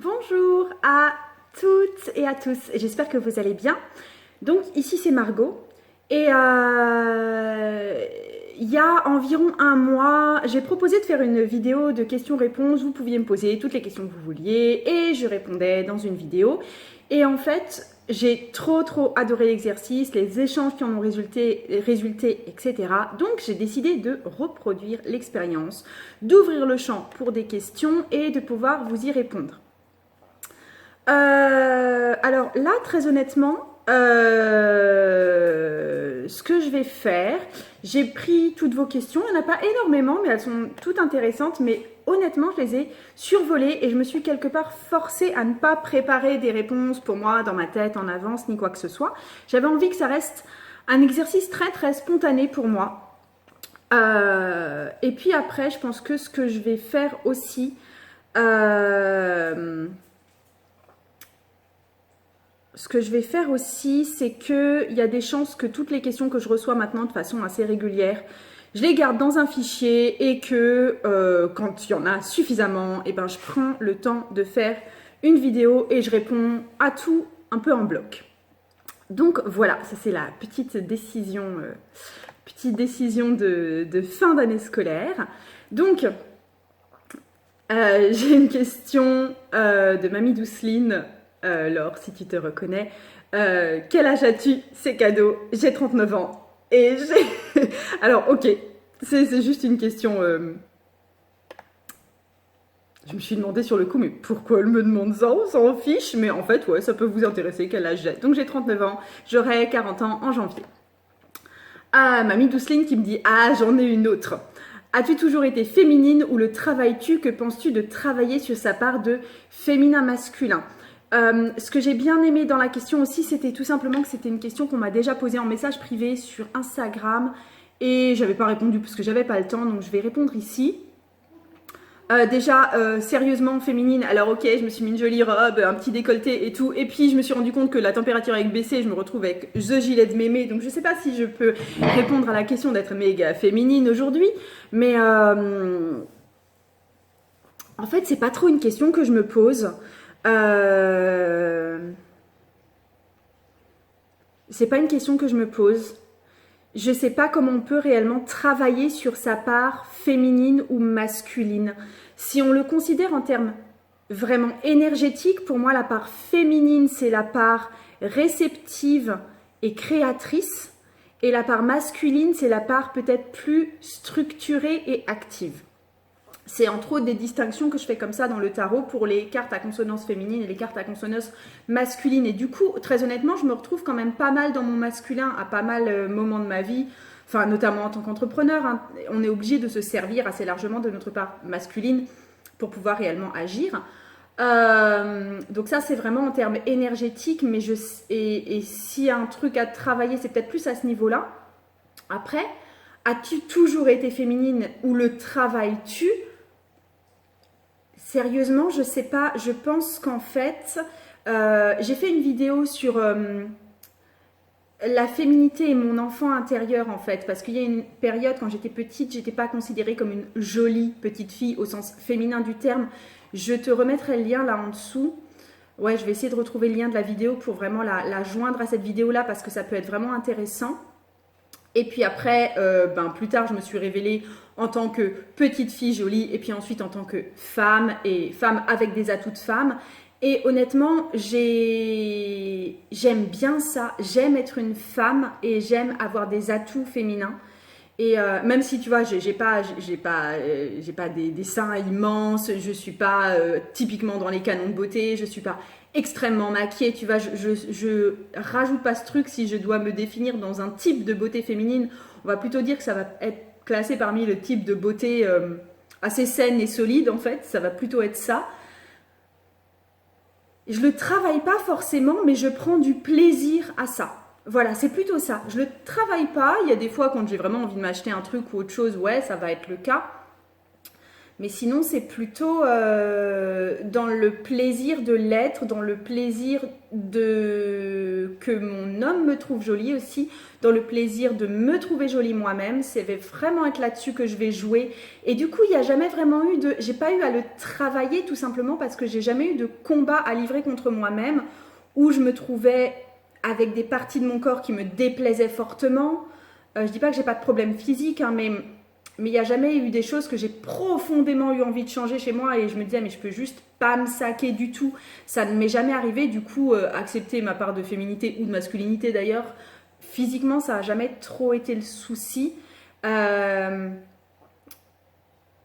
Bonjour à toutes et à tous, j'espère que vous allez bien. Donc ici c'est Margot et il y a environ un mois, j'ai proposé de faire une vidéo de questions-réponses. Vous pouviez me poser toutes les questions que vous vouliez et je répondais dans une vidéo. Et en fait, j'ai trop adoré l'exercice, les échanges qui en ont résulté, etc. Donc j'ai décidé de reproduire l'expérience, d'ouvrir le champ pour des questions et de pouvoir vous y répondre. Alors là, très honnêtement, ce que je vais faire, j'ai pris toutes vos questions. Il n'y en a pas énormément, mais elles sont toutes intéressantes. Mais honnêtement, je les ai survolées et je me suis quelque part forcée à ne pas préparer des réponses pour moi dans ma tête en avance ni quoi que ce soit. J'avais envie que ça reste un exercice très spontané pour moi. Et puis après, je pense que ce que je vais faire aussi... c'est qu'il y a des chances que toutes les questions que je reçois maintenant de façon assez régulière, je les garde dans un fichier et que quand il y en a suffisamment, et ben, je prends le temps de faire une vidéo et je réponds à tout un peu en bloc. Donc voilà, ça c'est la petite décision de fin d'année scolaire. Donc, j'ai une question de Mamie Douceline. Laure, si tu te reconnais, quel âge as-tu? C'est cadeau, j'ai 39 ans. Et j'ai... Alors, ok, c'est juste une question... Je me suis demandé sur le coup, mais pourquoi elle me demande ça? On s'en fiche, mais en fait, ouais, ça peut vous intéresser quel âge j'ai. Donc j'ai 39 ans, j'aurai 40 ans en janvier. Ah, Mamie Douceline qui me dit, ah, j'en ai une autre. As-tu toujours été féminine ou le travailles-tu? Que penses-tu de travailler sur sa part de féminin masculin? Ce que j'ai bien aimé dans la question aussi, c'était tout simplement que c'était une question qu'on m'a déjà posée en message privé sur Instagram et j'avais pas répondu parce que j'avais pas le temps, donc je vais répondre ici. Déjà, sérieusement féminine, alors ok, je me suis mis une jolie robe, un petit décolleté et tout, et puis je me suis rendu compte que la température avait baissé, je me retrouve avec the gilet de mémé, donc je sais pas si je peux répondre à la question d'être méga féminine aujourd'hui, mais en fait, c'est pas trop une question que je me pose. C'est pas une question que je me pose. Je sais pas comment on peut réellement travailler sur sa part féminine ou masculine. Si on le considère en termes vraiment énergétiques, pour moi, la part féminine, c'est la part réceptive et créatrice. Et la part masculine, c'est la part peut-être plus structurée et active. C'est entre autres des distinctions que je fais comme ça dans le tarot pour les cartes à consonance féminine et les cartes à consonance masculine. Et du coup, très honnêtement, je me retrouve quand même pas mal dans mon masculin à pas mal de moments de ma vie, enfin notamment en tant qu'entrepreneur. Hein. On est obligé de se servir assez largement de notre part masculine pour pouvoir réellement agir. Donc ça, c'est vraiment en termes énergétiques, mais et s'il y a un truc à travailler, c'est peut-être plus à ce niveau-là. Après, as-tu toujours été féminine ou le travailles-tu? Sérieusement, je sais pas. Je pense qu'en fait, j'ai fait une vidéo sur la féminité et mon enfant intérieur en fait, parce qu'il y a une période quand j'étais petite, j'étais pas considérée comme une jolie petite fille au sens féminin du terme. Je te remettrai le lien là en dessous. Ouais, je vais essayer de retrouver le lien de la vidéo pour vraiment la joindre à cette vidéo là parce que ça peut être vraiment intéressant. Et puis après, plus tard, je me suis révélée en tant que petite fille jolie et puis ensuite en tant que femme et femme avec des atouts de femme. Et honnêtement, j'aime bien ça. J'aime être une femme et j'aime avoir des atouts féminins. Et même si tu vois, j'ai pas des seins immenses, je suis pas typiquement dans les canons de beauté, je suis pas extrêmement maquillée, tu vois, je rajoute pas ce truc si je dois me définir dans un type de beauté féminine. On va plutôt dire que ça va être classé parmi le type de beauté assez saine et solide en fait, ça va plutôt être ça. Je le travaille pas forcément, mais je prends du plaisir à ça. Voilà, c'est plutôt ça. Je le travaille pas. Il y a des fois quand j'ai vraiment envie de m'acheter un truc ou autre chose, ouais, ça va être le cas. Mais sinon, c'est plutôt dans le plaisir de l'être, dans le plaisir de que mon homme me trouve jolie aussi, dans le plaisir de me trouver jolie moi-même. C'est vraiment être là-dessus que je vais jouer. Et du coup, il n'y a jamais vraiment eu de... J'ai pas eu à le travailler tout simplement parce que j'ai jamais eu de combat à livrer contre moi-même où je me trouvais avec des parties de mon corps qui me déplaisaient fortement. Je dis pas que j'ai pas de problème physique, hein, mais il n'y a jamais eu des choses que j'ai profondément eu envie de changer chez moi et je me disais mais je peux juste pas me saquer du tout. Ça ne m'est jamais arrivé. Du coup, accepter ma part de féminité ou de masculinité d'ailleurs, physiquement, ça n'a jamais trop été le souci.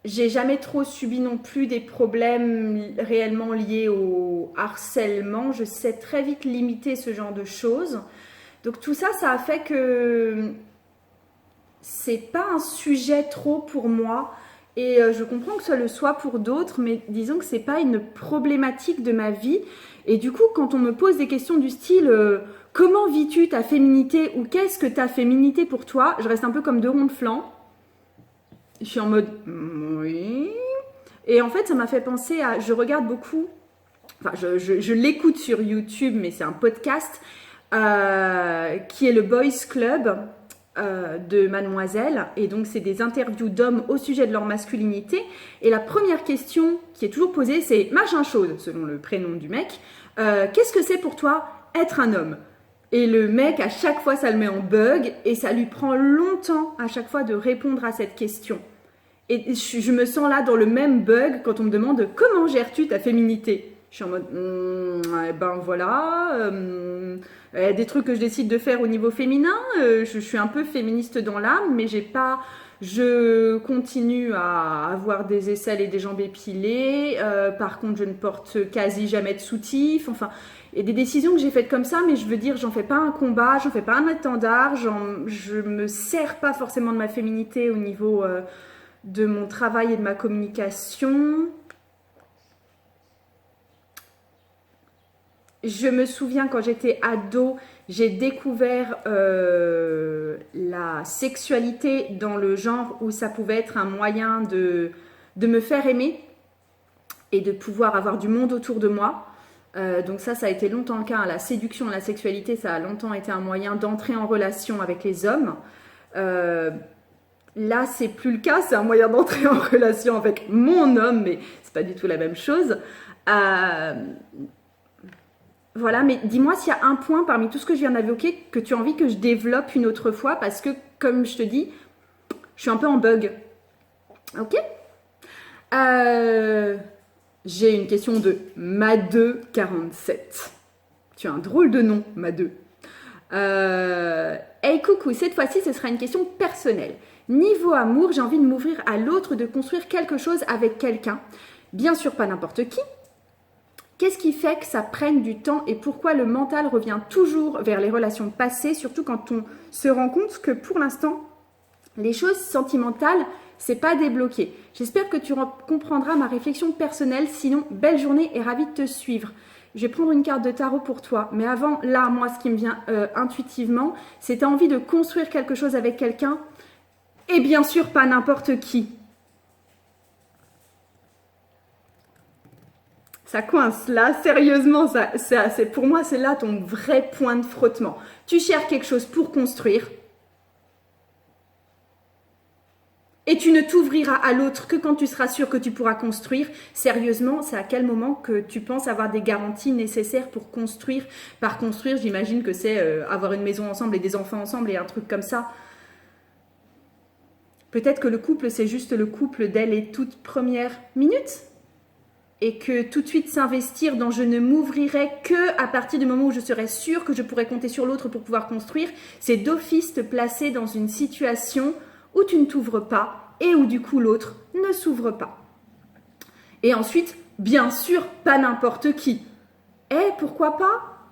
J'ai jamais trop subi non plus des problèmes réellement liés au harcèlement. Je sais très vite limiter ce genre de choses. Donc tout ça, ça a fait que c'est pas un sujet trop pour moi et je comprends que ça le soit pour d'autres, mais disons que c'est pas une problématique de ma vie. Et du coup, quand on me pose des questions du style comment vis-tu ta féminité ou qu'est-ce que ta féminité pour toi, je reste un peu comme deux ronds de flanc. Je suis en mode oui. Et en fait, ça m'a fait penser à, je regarde beaucoup, enfin je l'écoute sur YouTube, mais c'est un podcast qui est le Boys Club de Mademoiselle, et donc c'est des interviews d'hommes au sujet de leur masculinité, et la première question qui est toujours posée c'est machin chose, selon le prénom du mec, qu'est-ce que c'est pour toi être un homme? Et le mec à chaque fois ça le met en bug et ça lui prend longtemps à chaque fois de répondre à cette question. Et je me sens là dans le même bug quand on me demande comment gères-tu ta féminité? Je suis en mode, eh ben voilà, des trucs que je décide de faire au niveau féminin. Je suis un peu féministe dans l'âme, mais j'ai pas. Je continue à avoir des aisselles et des jambes épilées. Par contre, je ne porte quasi jamais de soutif. Enfin, il y a des décisions que j'ai faites comme ça, mais je veux dire, j'en fais pas un combat, j'en fais pas un étendard. Je me sers pas forcément de ma féminité au niveau de mon travail et de ma communication. Je me souviens quand j'étais ado, j'ai découvert la sexualité dans le genre où ça pouvait être un moyen de me faire aimer et de pouvoir avoir du monde autour de moi. Donc ça a été longtemps le cas. La séduction et la sexualité, ça a longtemps été un moyen d'entrer en relation avec les hommes. Là, c'est plus le cas. C'est un moyen d'entrer en relation avec mon homme, mais c'est pas du tout la même chose. Voilà, mais dis-moi s'il y a un point parmi tout ce que je viens d'évoquer que tu as envie que je développe une autre fois parce que, comme je te dis, je suis un peu en bug. Ok J'ai une question de Made47. Tu as un drôle de nom, Made. Hey coucou, cette fois-ci ce sera une question personnelle. Niveau amour, j'ai envie de m'ouvrir à l'autre, de construire quelque chose avec quelqu'un. Bien sûr, pas n'importe qui. Qu'est-ce qui fait que ça prenne du temps et pourquoi le mental revient toujours vers les relations passées, surtout quand on se rend compte que pour l'instant, les choses sentimentales, c'est pas débloqué. J'espère que tu comprendras ma réflexion personnelle, sinon, belle journée et ravie de te suivre. Je vais prendre une carte de tarot pour toi, mais avant, là, moi, ce qui me vient intuitivement, c'est t'as envie de construire quelque chose avec quelqu'un et bien sûr, pas n'importe qui. Ça coince là, sérieusement, pour moi, c'est là ton vrai point de frottement. Tu cherches quelque chose pour construire et tu ne t'ouvriras à l'autre que quand tu seras sûr que tu pourras construire. Sérieusement, c'est à quel moment que tu penses avoir des garanties nécessaires pour construire? Par construire, j'imagine que c'est avoir une maison ensemble et des enfants ensemble et un truc comme ça. Peut-être que le couple, c'est juste le couple dès les toutes premières minutes et que tout de suite s'investir dans je ne m'ouvrirai que à partir du moment où je serai sûre que je pourrai compter sur l'autre pour pouvoir construire, c'est d'office te placer dans une situation où tu ne t'ouvres pas et où du coup l'autre ne s'ouvre pas. Et ensuite, bien sûr, pas n'importe qui. Pourquoi pas?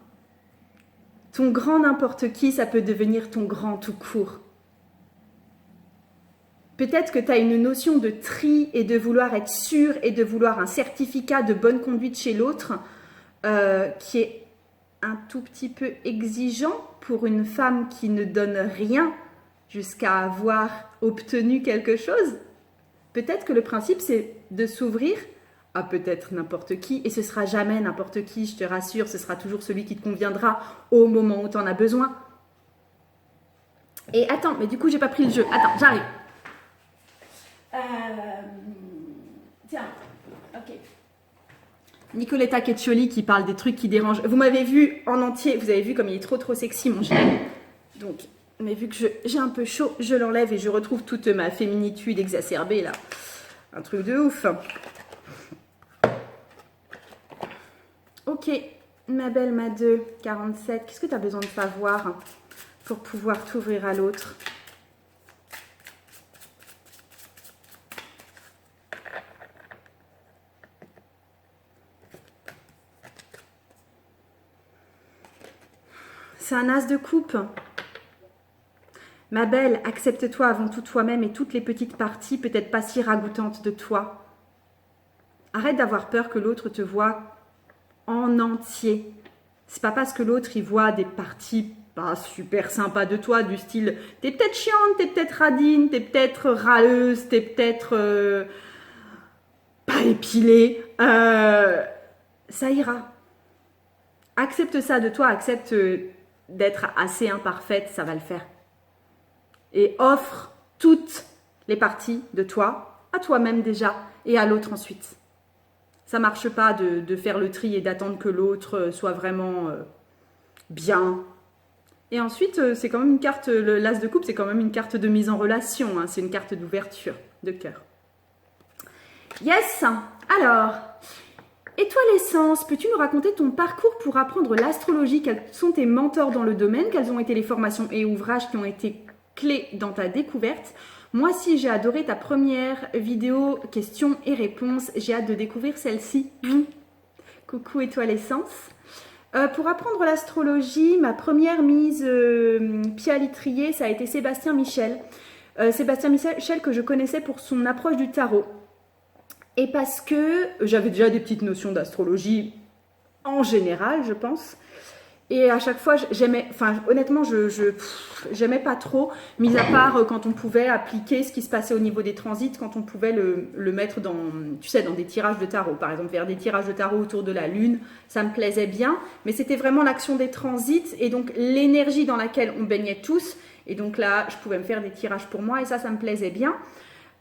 Ton grand n'importe qui, ça peut devenir ton grand tout court. Peut-être que tu as une notion de tri et de vouloir être sûr et de vouloir un certificat de bonne conduite chez l'autre qui est un tout petit peu exigeant pour une femme qui ne donne rien jusqu'à avoir obtenu quelque chose. peut-être que le principe, c'est de s'ouvrir à peut-être n'importe qui, et ce sera jamais n'importe qui, je te rassure, ce sera toujours celui qui te conviendra au moment où tu en as besoin. Et attends, mais du coup, j'ai pas pris le jeu. Attends, j'arrive. Tiens, ok. Nicoletta Ceccioli qui parle des trucs qui dérangent. Vous m'avez vu en entier, vous avez vu comme il est trop sexy mon gilet. Donc, mais vu que j'ai un peu chaud, je l'enlève et je retrouve toute ma féminitude exacerbée là. Un truc de ouf. Ok, ma belle Made 47, qu'est-ce que tu as besoin de savoir pour pouvoir t'ouvrir à l'autre? C'est un as de coupe. Ma belle, accepte-toi avant tout toi-même et toutes les petites parties peut-être pas si ragoûtantes de toi. Arrête d'avoir peur que l'autre te voie en entier. C'est pas parce que l'autre y voit des parties pas super sympas de toi, du style t'es peut-être chiante, t'es peut-être radine, t'es peut-être râleuse, t'es peut-être pas épilée. Ça ira. Accepte ça de toi, accepte d'être assez imparfaite, ça va le faire. Et offre toutes les parties de toi, à toi-même déjà, et à l'autre ensuite. Ça marche pas de faire le tri et d'attendre que l'autre soit vraiment bien. Et ensuite, c'est quand même une carte, l'as de coupe, c'est quand même une carte de mise en relation, hein, c'est une carte d'ouverture, de cœur. Yes. Alors, et toi l'essence, peux-tu nous raconter ton parcours pour apprendre l'astrologie? Quels sont tes mentors dans le domaine? Quelles ont été les formations et ouvrages qui ont été clés dans ta découverte? Moi aussi, j'ai adoré ta première vidéo questions et réponses. J'ai hâte de découvrir celle-ci. Coucou étoile essence. Pour apprendre l'astrologie, ma première mise pied à l'étrier, ça a été Sébastien Michel. Sébastien Michel que je connaissais pour son approche du tarot. Et parce que j'avais déjà des petites notions d'astrologie en général, je pense. Et à chaque fois, j'aimais, enfin honnêtement, j'aimais pas trop, mis à part quand on pouvait appliquer ce qui se passait au niveau des transits, quand on pouvait le mettre dans, tu sais, dans des tirages de tarot, par exemple, faire des tirages de tarot autour de la lune, ça me plaisait bien, mais c'était vraiment l'action des transits et donc l'énergie dans laquelle on baignait tous, et donc là, je pouvais me faire des tirages pour moi et ça me plaisait bien.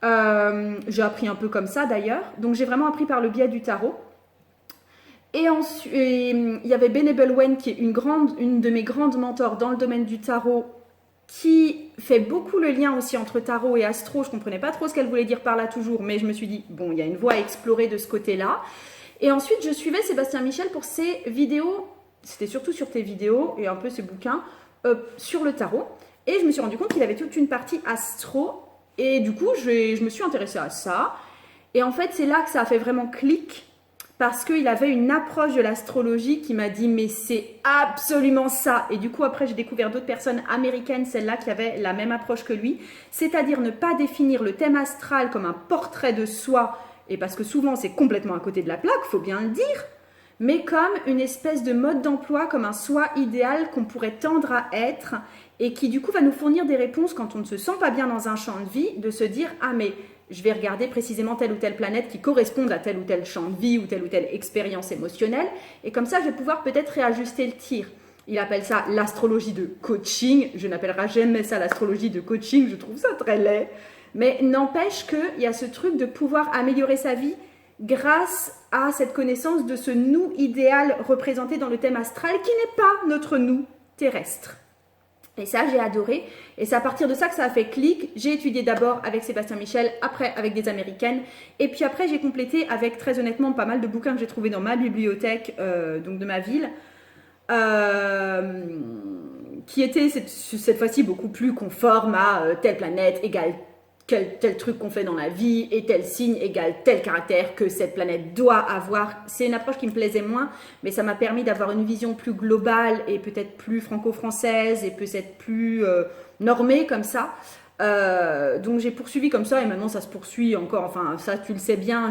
J'ai appris un peu comme ça d'ailleurs, donc j'ai vraiment appris par le biais du tarot. Et ensuite, il y avait Benebel Wen qui est une de mes grandes mentors dans le domaine du tarot, qui fait beaucoup le lien aussi entre tarot et astro. Je ne comprenais pas trop ce qu'elle voulait dire par là toujours, mais je me suis dit, bon, il y a une voie à explorer de ce côté-là. Et ensuite, je suivais Sébastien Michel pour ses vidéos, c'était surtout sur tes vidéos et un peu ses bouquins, sur le tarot. Et je me suis rendu compte qu'il avait toute une partie astro. Et du coup, je me suis intéressée à ça. Et en fait, c'est là que ça a fait vraiment clic. Parce qu'il avait une approche de l'astrologie qui m'a dit mais c'est absolument ça. Et du coup après j'ai découvert d'autres personnes américaines, celles-là qui avaient la même approche que lui. C'est-à-dire ne pas définir le thème astral comme un portrait de soi, et parce que souvent c'est complètement à côté de la plaque, faut bien le dire, mais comme une espèce de mode d'emploi, comme un soi idéal qu'on pourrait tendre à être et qui du coup va nous fournir des réponses quand on ne se sent pas bien dans un champ de vie, de se dire ah mais je vais regarder précisément telle ou telle planète qui correspondent à tel ou tel champ de vie ou telle expérience émotionnelle. Et comme ça, je vais pouvoir peut-être réajuster le tir. Il appelle ça l'astrologie de coaching. Je n'appellerai jamais ça l'astrologie de coaching. Je trouve ça très laid. Mais n'empêche qu'il y a ce truc de pouvoir améliorer sa vie grâce à cette connaissance de ce nous idéal représenté dans le thème astral qui n'est pas notre nous terrestre. Et ça, j'ai adoré. Et c'est à partir de ça que ça a fait clic. J'ai étudié d'abord avec Sébastien Michel, après avec des Américaines. Et puis après, j'ai complété avec, très honnêtement, pas mal de bouquins que j'ai trouvés dans ma bibliothèque, donc de ma ville, qui étaient cette fois-ci beaucoup plus conformes à telle planète égale tel truc qu'on fait dans la vie et tel signe égale tel caractère que cette planète doit avoir. C'est une approche qui me plaisait moins, mais ça m'a permis d'avoir une vision plus globale et peut-être plus franco-française et peut-être plus normée comme ça. Donc j'ai poursuivi comme ça et maintenant ça se poursuit encore. Enfin, ça tu le sais bien,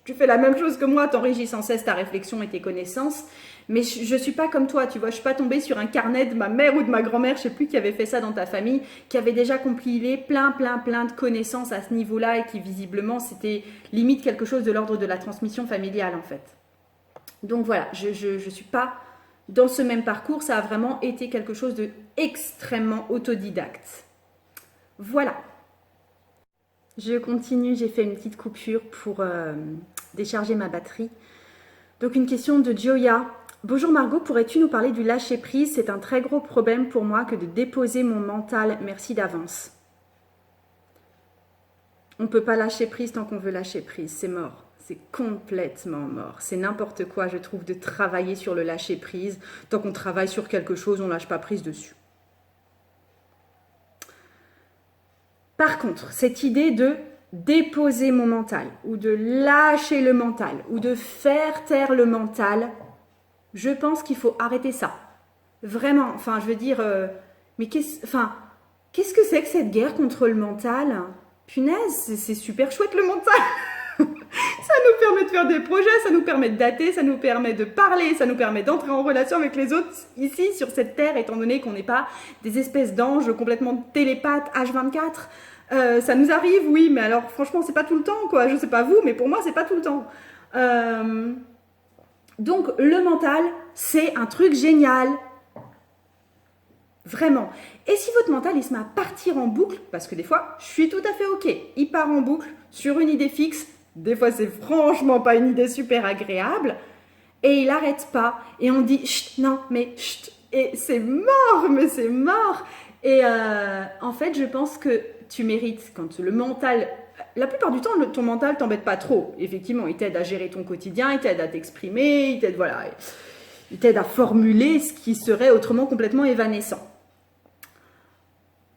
tu fais la même chose que moi, t'enrichis sans cesse ta réflexion et tes connaissances. Mais je suis pas comme toi, tu vois, je suis pas tombée sur un carnet de ma mère ou de ma grand-mère, je sais plus qui avait fait ça dans ta famille, qui avait déjà compilé plein de connaissances à ce niveau-là et qui visiblement c'était limite quelque chose de l'ordre de la transmission familiale en fait. Donc voilà, je suis pas dans ce même parcours, ça a vraiment été quelque chose de extrêmement autodidacte. Voilà. Je continue, j'ai fait une petite coupure pour décharger ma batterie. Donc une question de Joya. Bonjour Margot, pourrais-tu nous parler du lâcher prise? C'est un très gros problème pour moi que de déposer mon mental. Merci d'avance. On ne peut pas lâcher prise tant qu'on veut lâcher prise, c'est mort. C'est complètement mort. C'est n'importe quoi, je trouve, de travailler sur le lâcher prise. Tant qu'on travaille sur quelque chose, on ne lâche pas prise dessus. Par contre, cette idée de déposer mon mental ou de lâcher le mental ou de faire taire le mental, je pense qu'il faut arrêter ça. Vraiment, enfin, je veux dire, mais qu'est-ce que c'est que cette guerre contre le mental? Punaise, c'est super chouette le mental. Ça nous permet de faire des projets, ça nous permet de dater, ça nous permet de parler, ça nous permet d'entrer en relation avec les autres ici sur cette terre, étant donné qu'on n'est pas des espèces d'anges complètement télépathes H24. Ça nous arrive, oui, mais alors franchement, c'est pas tout le temps, quoi. Je sais pas vous, mais pour moi, c'est pas tout le temps. Donc, le mental, c'est un truc génial. Vraiment. Et si votre mental, il se met à partir en boucle, parce que des fois, je suis tout à fait OK, il part en boucle sur une idée fixe, des fois, c'est franchement pas une idée super agréable, et il n'arrête pas, et on dit, chut, non, mais chut, et c'est mort, mais c'est mort. Et en fait, je pense que tu mérites, quand le mental, la plupart du temps, ton mental t'embête pas trop. Effectivement, il t'aide à gérer ton quotidien, il t'aide à t'exprimer, il t'aide, voilà, il t'aide à formuler ce qui serait autrement complètement évanescent.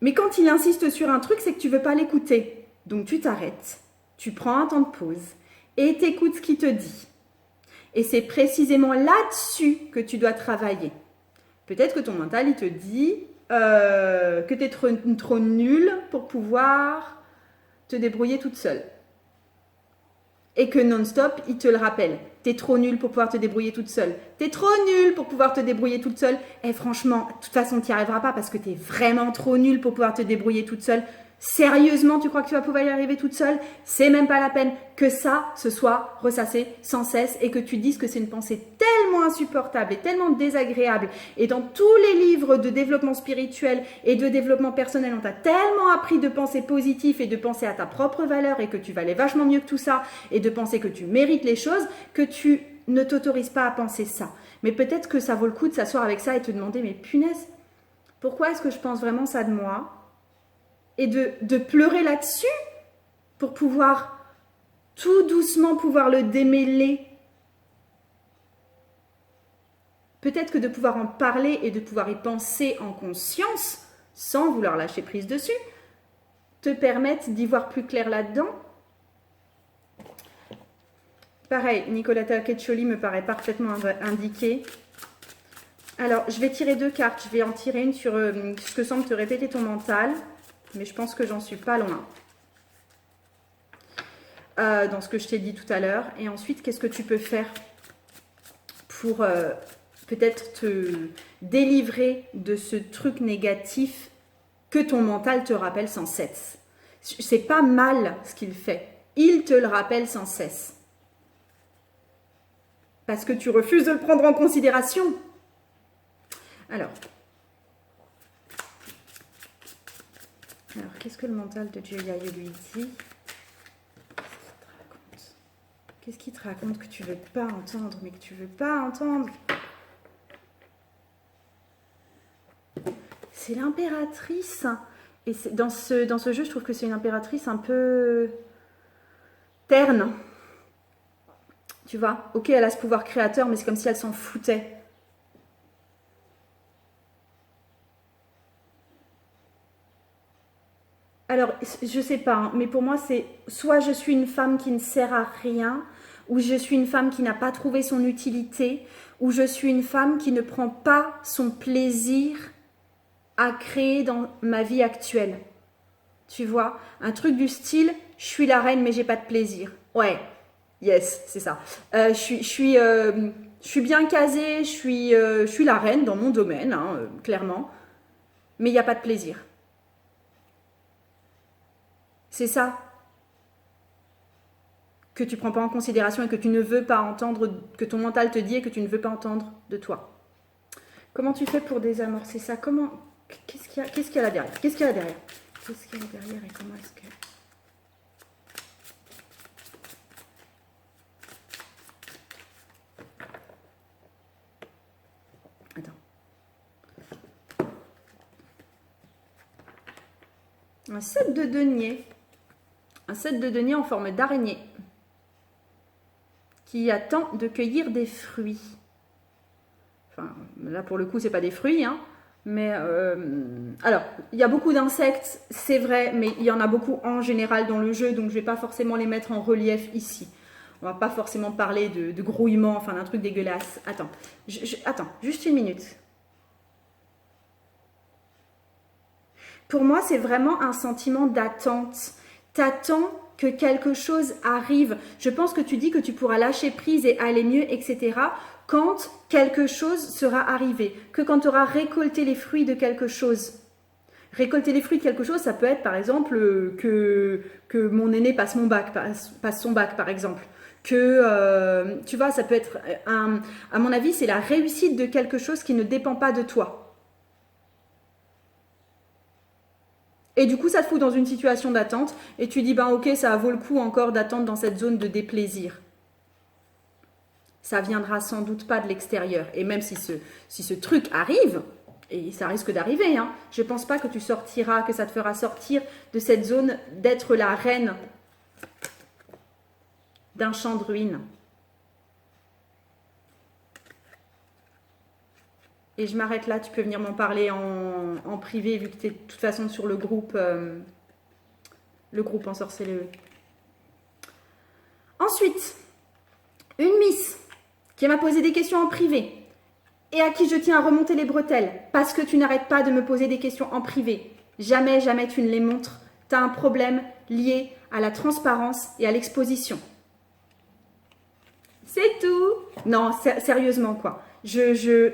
Mais quand il insiste sur un truc, c'est que tu veux pas l'écouter. Donc tu t'arrêtes, tu prends un temps de pause et t'écoutes ce qu'il te dit. Et c'est précisément là-dessus que tu dois travailler. Peut-être que ton mental, il te dit que tu es trop nulle pour pouvoir te débrouiller toute seule. Et que non-stop, il te le rappelle. T'es trop nulle pour pouvoir te débrouiller toute seule. T'es trop nulle pour pouvoir te débrouiller toute seule. Et franchement, de toute façon, tu n'y arriveras pas parce que t'es vraiment trop nulle pour pouvoir te débrouiller toute seule. Sérieusement, tu crois que tu vas pouvoir y arriver toute seule? C'est même pas la peine que ça se soit ressassé sans cesse et que tu dises que c'est une pensée tellement insupportable et tellement désagréable. Et dans tous les livres de développement spirituel et de développement personnel, on t'a tellement appris de penser positif et de penser à ta propre valeur et que tu valais vachement mieux que tout ça et de penser que tu mérites les choses que tu ne t'autorises pas à penser ça. Mais peut-être que ça vaut le coup de s'asseoir avec ça et te demander, mais punaise, pourquoi est-ce que je pense vraiment ça de moi? Et de pleurer là-dessus pour pouvoir tout doucement pouvoir le démêler. Peut-être que de pouvoir en parler et de pouvoir y penser en conscience, sans vouloir lâcher prise dessus, te permettent d'y voir plus clair là-dedans. Pareil, Nicolata Ketcholi me paraît parfaitement indiqué. Alors, je vais tirer deux cartes. Je vais en tirer une sur ce que semble te répéter ton mental. Mais je pense que j'en suis pas loin dans ce que je t'ai dit tout à l'heure. Et ensuite, qu'est-ce que tu peux faire pour peut-être te délivrer de ce truc négatif que ton mental te rappelle sans cesse? C'est pas mal ce qu'il fait. Il te le rappelle sans cesse. Parce que tu refuses de le prendre en considération. Alors, qu'est-ce que le mental de Julia lui dit? Qu'est-ce qu'il te raconte que tu veux pas entendre, mais que tu veux pas entendre? C'est l'impératrice. Et dans ce jeu, je trouve que c'est une impératrice un peu terne. Tu vois? Ok, elle a ce pouvoir créateur, mais c'est comme si elle s'en foutait. Alors, je sais pas, hein, mais pour moi, c'est soit je suis une femme qui ne sert à rien, ou je suis une femme qui n'a pas trouvé son utilité, ou je suis une femme qui ne prend pas son plaisir à créer dans ma vie actuelle. Tu vois, un truc du style, je suis la reine mais j'ai pas de plaisir. Ouais, Yes, c'est ça. Je suis bien casée, je suis la reine dans mon domaine, hein, clairement. Mais il n'y a pas de plaisir. C'est ça que tu prends pas en considération et que tu ne veux pas entendre, que ton mental te dit et que tu ne veux pas entendre de toi. Comment tu fais pour désamorcer ça? Comment? Qu'est-ce qu'il y a là derrière? Qu'est-ce qu'il y a là derrière? Qu'est-ce qu'il y a là derrière et comment est-ce que... Attends. Un set de deniers. Un set de deniers en forme d'araignée qui attend de cueillir des fruits. Enfin, là pour le coup, c'est pas des fruits, hein. Mais alors, il y a beaucoup d'insectes, c'est vrai, mais il y en a beaucoup en général dans le jeu, donc je vais pas forcément les mettre en relief ici. On va pas forcément parler de grouillement, enfin d'un truc dégueulasse. Attends, attends, juste une minute. Pour moi, c'est vraiment un sentiment d'attente. T'attends que quelque chose arrive. Je pense que tu dis que tu pourras lâcher prise et aller mieux, etc. quand quelque chose sera arrivé. Que quand tu auras récolté les fruits de quelque chose. Récolter les fruits de quelque chose, ça peut être par exemple que mon aîné passe son bac par exemple. Que, tu vois, ça peut être, à mon avis, c'est la réussite de quelque chose qui ne dépend pas de toi. Et du coup, ça te fout dans une situation d'attente et tu dis, ben ok, ça vaut le coup encore d'attendre dans cette zone de déplaisir. Ça viendra sans doute pas de l'extérieur. Et même si ce truc arrive, et ça risque d'arriver, hein, je ne pense pas que tu sortiras, que ça te fera sortir de cette zone d'être la reine d'un champ de ruines. Et je m'arrête là, tu peux venir m'en parler en privé, vu que tu es de toute façon sur le groupe ensorcelé. Ensuite, une miss qui m'a posé des questions en privé et à qui je tiens à remonter les bretelles parce que tu n'arrêtes pas de me poser des questions en privé. Jamais, jamais tu ne les montres. Tu as un problème lié à la transparence et à l'exposition. C'est tout. Non, sérieusement quoi. Je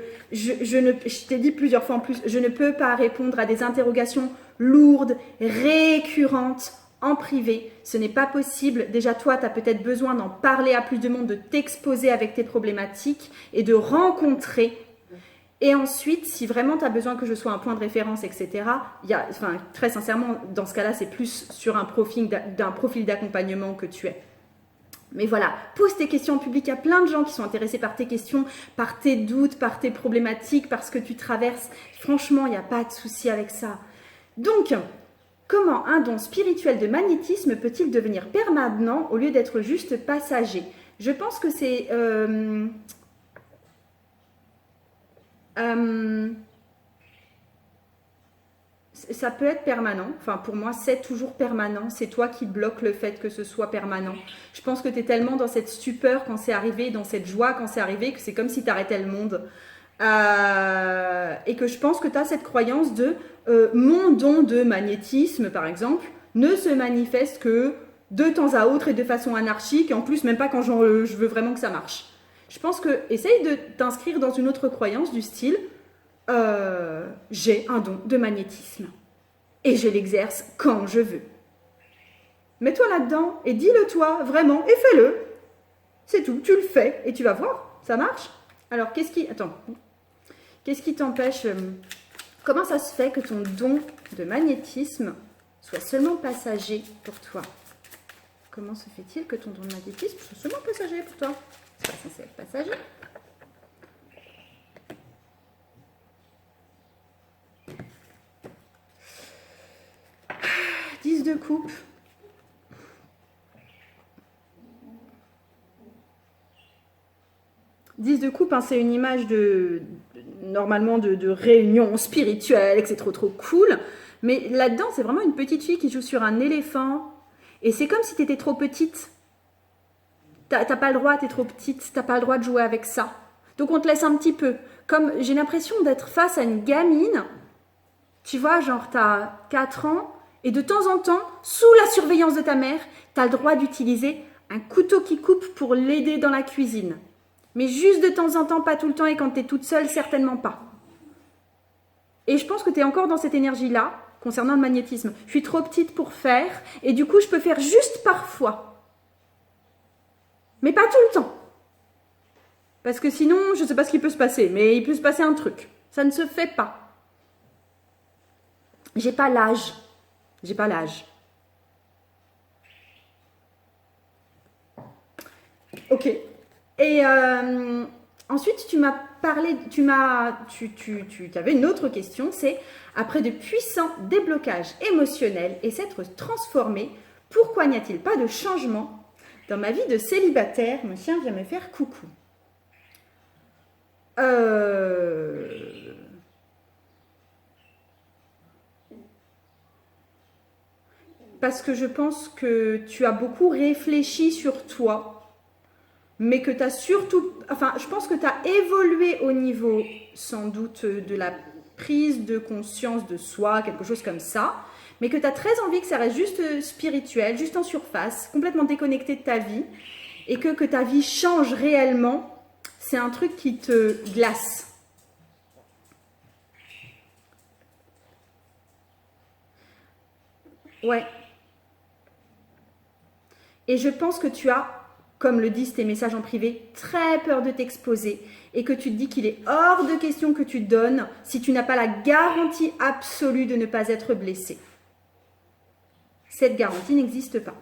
t'ai dit plusieurs fois en plus, je ne peux pas répondre à des interrogations lourdes, récurrentes, en privé. Ce n'est pas possible. Déjà, toi, tu as peut-être besoin d'en parler à plus de monde, de t'exposer avec tes problématiques et de rencontrer. Et ensuite, si vraiment tu as besoin que je sois un point de référence, etc., très sincèrement, dans ce cas-là, c'est plus sur un profil d'accompagnement que tu es. Mais voilà, pose tes questions en public. Il y a plein de gens qui sont intéressés par tes questions, par tes doutes, par tes problématiques, par ce que tu traverses. Franchement, il n'y a pas de souci avec ça. Donc, comment un don spirituel de magnétisme peut-il devenir permanent au lieu d'être juste passager? Je pense que c'est... ça peut être permanent. Enfin, pour moi, c'est toujours permanent. C'est toi qui bloques le fait que ce soit permanent. Je pense que tu es tellement dans cette stupeur quand c'est arrivé, dans cette joie quand c'est arrivé, que c'est comme si tu arrêtais le monde. Et que je pense que tu as cette croyance de mon don de magnétisme, par exemple, ne se manifeste que de temps à autre et de façon anarchique, et en plus, même pas quand je veux vraiment que ça marche. Je pense que essaye de t'inscrire dans une autre croyance du style j'ai un don de magnétisme et je l'exerce quand je veux. Mets-toi là-dedans et dis-le toi vraiment et fais-le. C'est tout, tu le fais et tu vas voir, ça marche. Alors qu'est-ce qui t'empêche comment ça se fait que ton don de magnétisme soit seulement passager pour toi? Comment se fait-il que ton don de magnétisme soit seulement passager pour toi? C'est pas censé être passager. 10 de coupe. De coupe, hein, c'est une image normalement de réunion spirituelle, et que c'est trop cool. Mais là-dedans, c'est vraiment une petite fille qui joue sur un éléphant. Et c'est comme si tu étais trop petite. T'as pas le droit, t'es trop petite, t'as pas le droit de jouer avec ça. Donc on te laisse un petit peu. Comme j'ai l'impression d'être face à une gamine. Tu vois, genre t'as 4 ans. Et de temps en temps, sous la surveillance de ta mère, tu as le droit d'utiliser un couteau qui coupe pour l'aider dans la cuisine. Mais juste de temps en temps, pas tout le temps, et quand tu es toute seule, certainement pas. Et je pense que tu es encore dans cette énergie-là, concernant le magnétisme. Je suis trop petite pour faire, et du coup, je peux faire juste parfois. Mais pas tout le temps. Parce que sinon, je ne sais pas ce qui peut se passer, mais il peut se passer un truc. Ça ne se fait pas. J'ai pas l'âge. J'ai pas l'âge. Ok. Et ensuite, tu m'as parlé, tu avais une autre question, c'est après de puissants déblocages émotionnels et s'être transformé, pourquoi n'y a-t-il pas de changement dans ma vie de célibataire? Mon chien vient me faire coucou. Parce que je pense que tu as beaucoup réfléchi sur toi, mais que tu as surtout... Enfin, je pense que tu as évolué au niveau, sans doute, de la prise de conscience de soi, quelque chose comme ça, mais que tu as très envie que ça reste juste spirituel, juste en surface, complètement déconnecté de ta vie, et que ta vie change réellement. C'est un truc qui te glace. Ouais. Et je pense que tu as, comme le disent tes messages en privé, très peur de t'exposer et que tu te dis qu'il est hors de question que tu donnes si tu n'as pas la garantie absolue de ne pas être blessé. Cette garantie n'existe pas.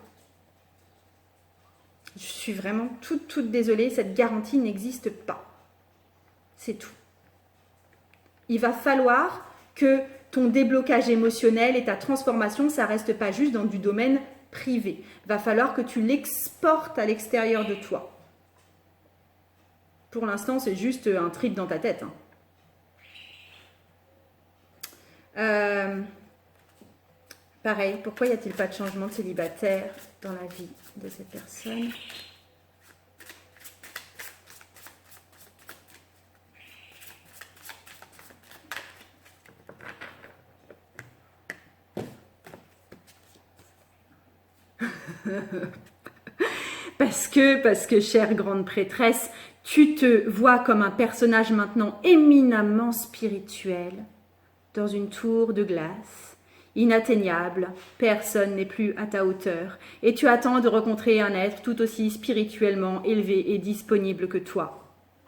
Je suis vraiment toute désolée, cette garantie n'existe pas. C'est tout. Il va falloir que ton déblocage émotionnel et ta transformation, ça ne reste pas juste dans du domaine privé. Il va falloir que tu l'exportes à l'extérieur de toi. Pour l'instant, c'est juste un trip dans ta tête. Pareil, pourquoi y a-t-il pas de changement de célibataire dans la vie de cette personne? Parce que, chère grande prêtresse, tu te vois comme un personnage maintenant éminemment spirituel, dans une tour de glace, inatteignable, personne n'est plus à ta hauteur, et tu attends de rencontrer un être tout aussi spirituellement élevé et disponible que toi.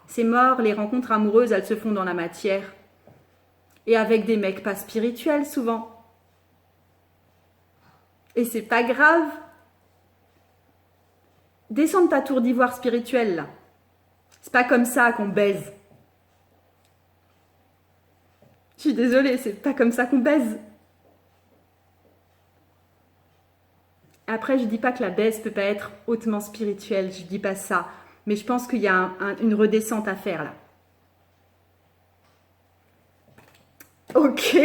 C'est mort, les rencontres amoureuses, elles se font dans la matière, et avec des mecs pas spirituels souvent. Et c'est pas grave. Descends de ta tour d'ivoire spirituelle, là. C'est pas comme ça qu'on baise. Je suis désolée, c'est pas comme ça qu'on baise. Après, je dis pas que la baise peut pas être hautement spirituelle, je dis pas ça. Mais je pense qu'il y a une redescente à faire, là. Ok.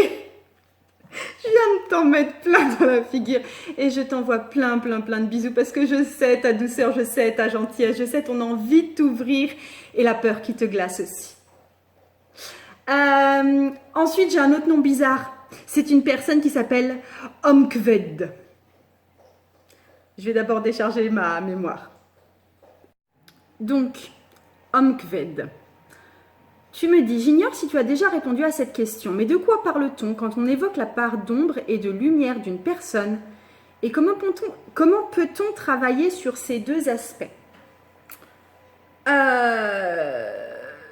Je viens de t'en mettre plein dans la figure et je t'envoie plein de bisous parce que je sais ta douceur, je sais ta gentillesse, je sais ton envie de t'ouvrir et la peur qui te glace aussi. Ensuite, j'ai un autre nom bizarre. C'est une personne qui s'appelle Omkved. Je vais d'abord décharger ma mémoire. Donc, Omkved. Tu me dis, j'ignore si tu as déjà répondu à cette question, mais de quoi parle-t-on quand on évoque la part d'ombre et de lumière d'une personne? Et comment peut-on travailler sur ces deux aspects?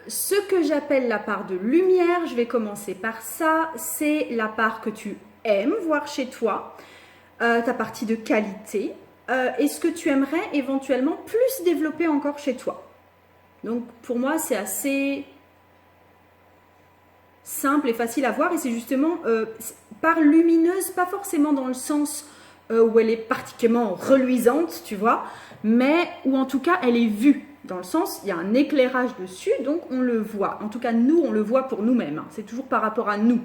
Ce que j'appelle la part de lumière, je vais commencer par ça, c'est la part que tu aimes voir chez toi, ta partie de qualité, et ce que tu aimerais éventuellement plus développer encore chez toi. Donc pour moi, c'est assez simple et facile à voir et c'est justement part lumineuse, pas forcément dans le sens où elle est particulièrement reluisante, tu vois, mais où en tout cas elle est vue, dans le sens il y a un éclairage dessus, donc on le voit. En tout cas nous on le voit pour nous-mêmes, hein. C'est toujours par rapport à nous.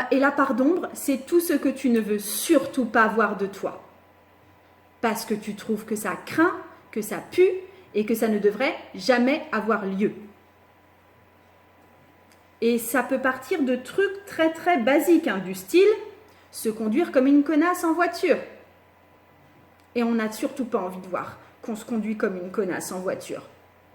Et la part d'ombre, c'est tout ce que tu ne veux surtout pas voir de toi, parce que tu trouves que ça craint, que ça pue et que ça ne devrait jamais avoir lieu. Et ça peut partir de trucs très basiques, hein, du style se conduire comme une connasse en voiture. Et on n'a surtout pas envie de voir qu'on se conduit comme une connasse en voiture.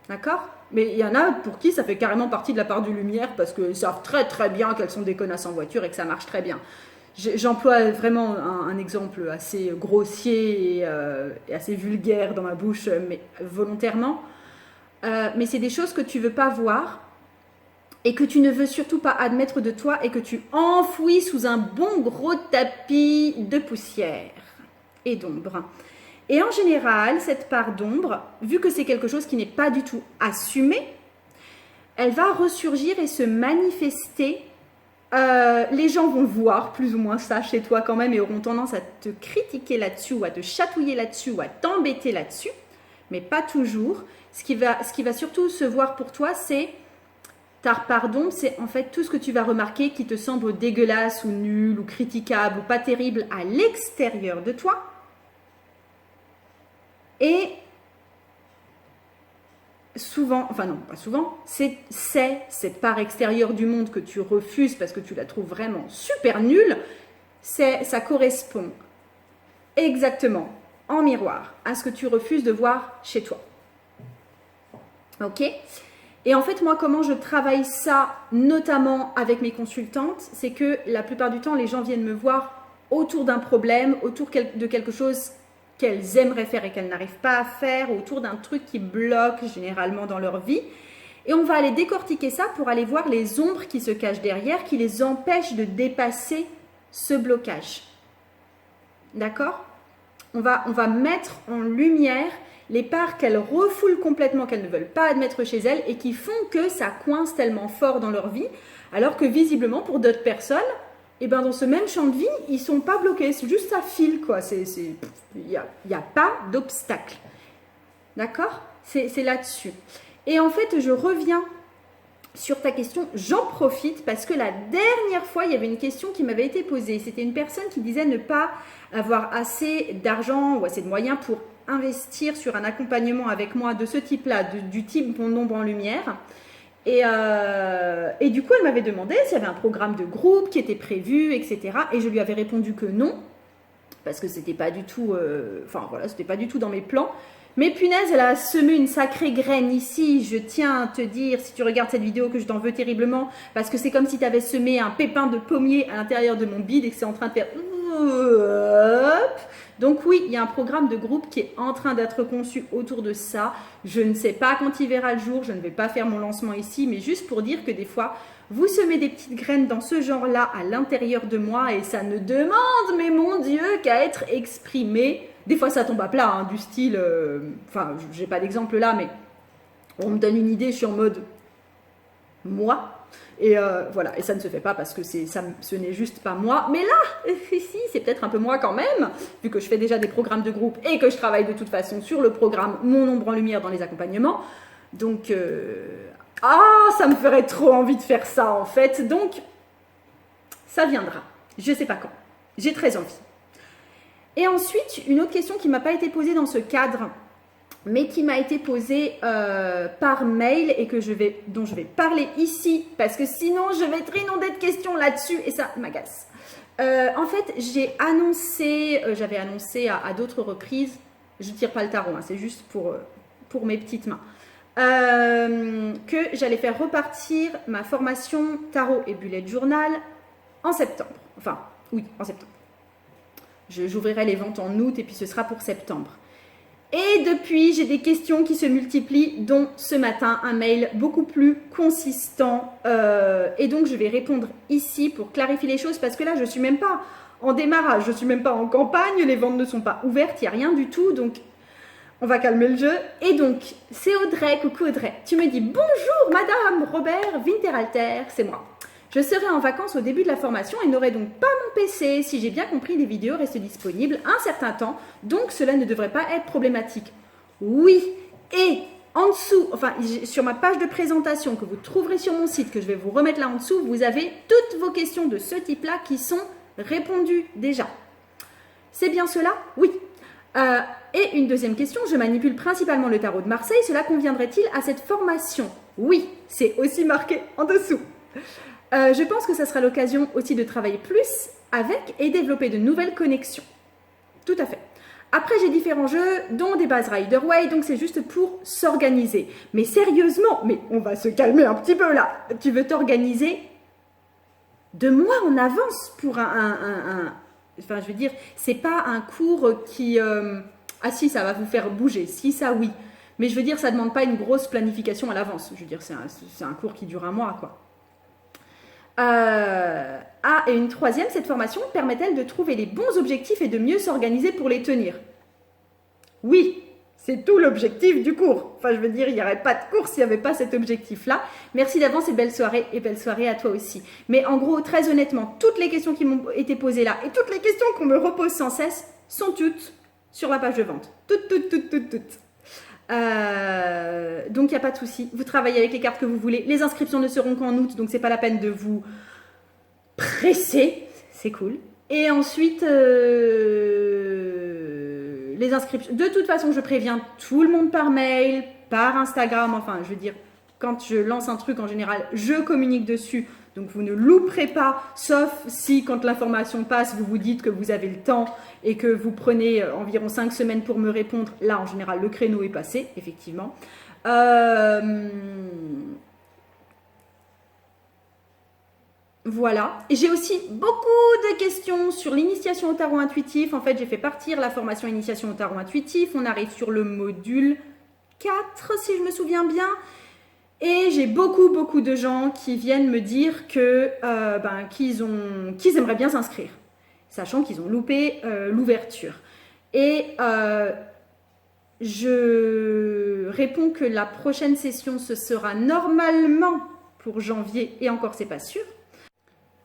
D'accord? Mais il y en a pour qui ça fait carrément partie de la part du lumière parce qu'ils savent très très bien qu'elles sont des connasses en voiture et que ça marche très bien. J'emploie vraiment un exemple assez grossier et assez vulgaire dans ma bouche, mais volontairement. Mais c'est des choses que tu ne veux pas voir et que tu ne veux surtout pas admettre de toi et que tu enfouis sous un bon gros tapis de poussière et d'ombre. Et en général, cette part d'ombre, vu que c'est quelque chose qui n'est pas du tout assumé, elle va ressurgir et se manifester. Les gens vont voir plus ou moins ça chez toi quand même et auront tendance à te critiquer là-dessus ou à te chatouiller là-dessus ou à t'embêter là-dessus, mais pas toujours. Ce qui va surtout se voir pour toi, c'est ta part d'ombre, c'est en fait tout ce que tu vas remarquer qui te semble dégueulasse ou nul ou critiquable ou pas terrible à l'extérieur de toi. Et souvent, enfin non, pas souvent, c'est cette part extérieure du monde que tu refuses parce que tu la trouves vraiment super nulle, ça correspond exactement en miroir à ce que tu refuses de voir chez toi. Ok? Et en fait, moi, comment je travaille ça, notamment avec mes consultantes, c'est que la plupart du temps, les gens viennent me voir autour d'un problème, autour de quelque chose qu'elles aimeraient faire et qu'elles n'arrivent pas à faire, autour d'un truc qui bloque généralement dans leur vie. Et on va aller décortiquer ça pour aller voir les ombres qui se cachent derrière, qui les empêchent de dépasser ce blocage. D'accord ? On va mettre en lumière les parts qu'elles refoulent complètement, qu'elles ne veulent pas admettre chez elles et qui font que ça coince tellement fort dans leur vie, alors que visiblement pour d'autres personnes, et ben dans ce même champ de vie, ils ne sont pas bloqués, c'est juste ça file quoi, il n'y a pas d'obstacle. D'accord ? C'est là-dessus. Et en fait, je reviens sur ta question, j'en profite parce que la dernière fois, il y avait une question qui m'avait été posée. C'était une personne qui disait ne pas avoir assez d'argent ou assez de moyens pour investir sur un accompagnement avec moi de ce type-là, du type Mon ombre en lumière. Et du coup, elle m'avait demandé s'il y avait un programme de groupe qui était prévu, etc. Et je lui avais répondu que non, parce que c'était pas du tout, c'était pas du tout dans mes plans. Mais punaise, elle a semé une sacrée graine ici. Je tiens à te dire, si tu regardes cette vidéo, que je t'en veux terriblement, parce que c'est comme si tu avais semé un pépin de pommier à l'intérieur de mon bide et que c'est en train de faire... Donc oui, il y a un programme de groupe qui est en train d'être conçu autour de ça. Je ne sais pas quand il verra le jour, je ne vais pas faire mon lancement ici, mais juste pour dire que des fois, vous semez des petites graines dans ce genre-là à l'intérieur de moi et ça ne demande, mais mon Dieu, qu'à être exprimé. Des fois, ça tombe à plat, hein, du style, j'ai pas d'exemple là, mais on me donne une idée, je suis en mode moi. Et voilà, et ça ne se fait pas parce que ce n'est juste pas moi. Mais là, si, c'est peut-être un peu moi quand même, vu que je fais déjà des programmes de groupe et que je travaille de toute façon sur le programme Mon ombre en lumière dans les accompagnements. Donc, ça me ferait trop envie de faire ça en fait. Donc, ça viendra. Je sais pas quand. J'ai très envie. Et ensuite, une autre question qui ne m'a pas été posée dans ce cadre, mais qui m'a été posée par mail et dont je vais parler ici, parce que sinon, je vais être inondée de questions là-dessus et ça m'agace. En fait, j'avais annoncé à d'autres reprises, je ne tire pas le tarot, hein, c'est juste pour mes petites mains, que j'allais faire repartir ma formation tarot et bullet journal en septembre. Enfin, oui, en septembre. J'ouvrirai les ventes en août et puis ce sera pour septembre. Et depuis, j'ai des questions qui se multiplient, dont ce matin, un mail beaucoup plus consistant. Et donc, je vais répondre ici pour clarifier les choses parce que là, je ne suis même pas en démarrage, je ne suis même pas en campagne, les ventes ne sont pas ouvertes, il n'y a rien du tout. Donc, on va calmer le jeu. Et donc, c'est Audrey, coucou Audrey. Tu me dis « Bonjour Madame Robert Winterhalter », c'est moi. Je serai en vacances au début de la formation et n'aurai donc pas mon PC. Si j'ai bien compris, les vidéos restent disponibles un certain temps, donc cela ne devrait pas être problématique. Oui, et en dessous, sur ma page de présentation que vous trouverez sur mon site, que je vais vous remettre là en dessous, vous avez toutes vos questions de ce type-là qui sont répondues déjà. C'est bien cela? Oui. Et une deuxième question, je manipule principalement le tarot de Marseille, cela conviendrait-il à cette formation? Oui, c'est aussi marqué en dessous. Je pense que ça sera l'occasion aussi de travailler plus avec et développer de nouvelles connexions. Tout à fait. Après, j'ai différents jeux, dont des bases Rider Waite, donc c'est juste pour s'organiser. Mais sérieusement, mais on va se calmer un petit peu là. Tu veux t'organiser 2 mois en avance pour enfin, je veux dire, c'est pas un cours qui... ah si, ça va vous faire bouger. Si, ça, oui. Mais je veux dire, ça demande pas une grosse planification à l'avance. Je veux dire, c'est un cours qui dure 1 mois, quoi. Et une troisième, cette formation permet-elle de trouver les bons objectifs et de mieux s'organiser pour les tenir? Oui, c'est tout l'objectif du cours. Enfin, je veux dire, il n'y aurait pas de cours s'il n'y avait pas cet objectif-là. Merci d'avance et belle soirée à toi aussi. Mais en gros, très honnêtement, toutes les questions qui m'ont été posées là et toutes les questions qu'on me repose sans cesse sont toutes sur la page de vente. Toutes. Donc, il n'y a pas de souci. Vous travaillez avec les cartes que vous voulez. Les inscriptions ne seront qu'en août, donc c'est pas la peine de vous presser. C'est cool. Et ensuite, les inscriptions. De toute façon, je préviens tout le monde par mail, par Instagram. Enfin, je veux dire, quand je lance un truc, en général, je communique dessus. Donc, vous ne louperez pas, sauf si, quand l'information passe, vous vous dites que vous avez le temps et que vous prenez environ 5 semaines pour me répondre. Là, en général, le créneau est passé, effectivement. Voilà. Et j'ai aussi beaucoup de questions sur l'initiation au tarot intuitif. En fait, j'ai fait partir la formation initiation au tarot intuitif. On arrive sur le module 4, si je me souviens bien. Et j'ai beaucoup de gens qui viennent me dire que qu'ils aimeraient bien s'inscrire, sachant qu'ils ont loupé l'ouverture. Et je réponds que la prochaine session, ce sera normalement pour janvier, et encore c'est pas sûr.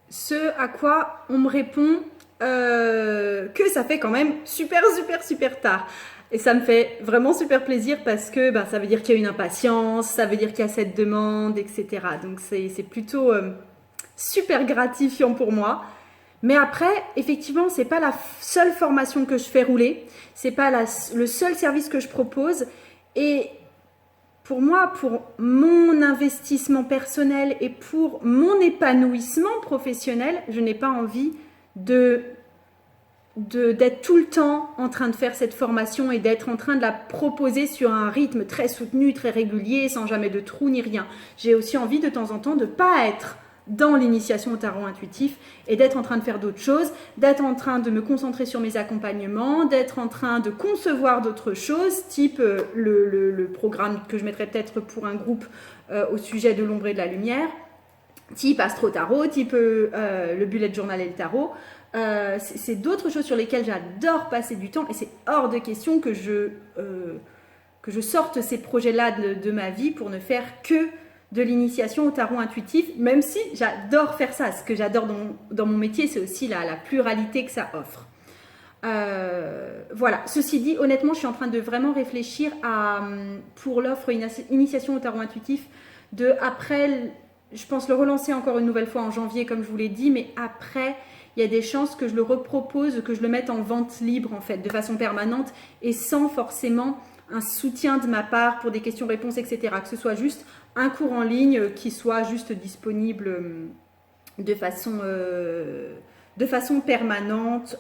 Ce à quoi on me répond que ça fait quand même super tard. Et ça me fait vraiment super plaisir parce que ça veut dire qu'il y a une impatience, ça veut dire qu'il y a cette demande, etc. Donc c'est plutôt super gratifiant pour moi. Mais après, effectivement, c'est pas la seule formation que je fais rouler, c'est pas le seul service que je propose. Et pour moi, pour mon investissement personnel et pour mon épanouissement professionnel, je n'ai pas envie d'être tout le temps en train de faire cette formation et d'être en train de la proposer sur un rythme très soutenu, très régulier, sans jamais de trou ni rien. J'ai aussi envie de temps en temps de ne pas être dans l'initiation au tarot intuitif et d'être en train de faire d'autres choses, d'être en train de me concentrer sur mes accompagnements, d'être en train de concevoir d'autres choses, type le programme que je mettrais peut-être pour un groupe au sujet de l'ombre et de la lumière, type Astro Tarot, type le bullet journal et le tarot. C'est d'autres choses sur lesquelles j'adore passer du temps et c'est hors de question que je sorte ces projets-là de ma vie pour ne faire que de l'initiation au tarot intuitif, même si j'adore faire ça. Ce que j'adore dans mon métier, c'est aussi la pluralité que ça offre. Voilà. Ceci dit, honnêtement, je suis en train de vraiment réfléchir pour l'offre initiation au tarot intuitif, après, je pense le relancer encore une nouvelle fois en janvier, comme je vous l'ai dit, mais après, il y a des chances que je le repropose, que je le mette en vente libre, en fait, de façon permanente et sans forcément un soutien de ma part pour des questions-réponses, etc. Que ce soit juste un cours en ligne qui soit juste disponible de façon permanente,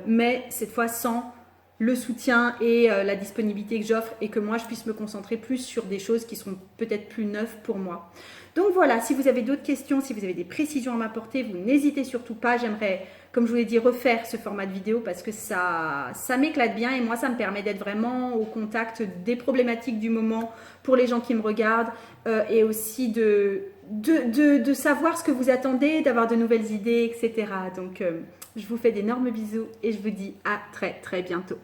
mais cette fois sans le soutien et la disponibilité que j'offre et que moi je puisse me concentrer plus sur des choses qui sont peut-être plus neuves pour moi. Donc voilà, si vous avez d'autres questions, si vous avez des précisions à m'apporter, vous n'hésitez surtout pas. J'aimerais, comme je vous l'ai dit, refaire ce format de vidéo parce que ça m'éclate bien et moi ça me permet d'être vraiment au contact des problématiques du moment pour les gens qui me regardent et aussi de savoir ce que vous attendez, d'avoir de nouvelles idées, etc. Donc je vous fais d'énormes bisous et je vous dis à très bientôt.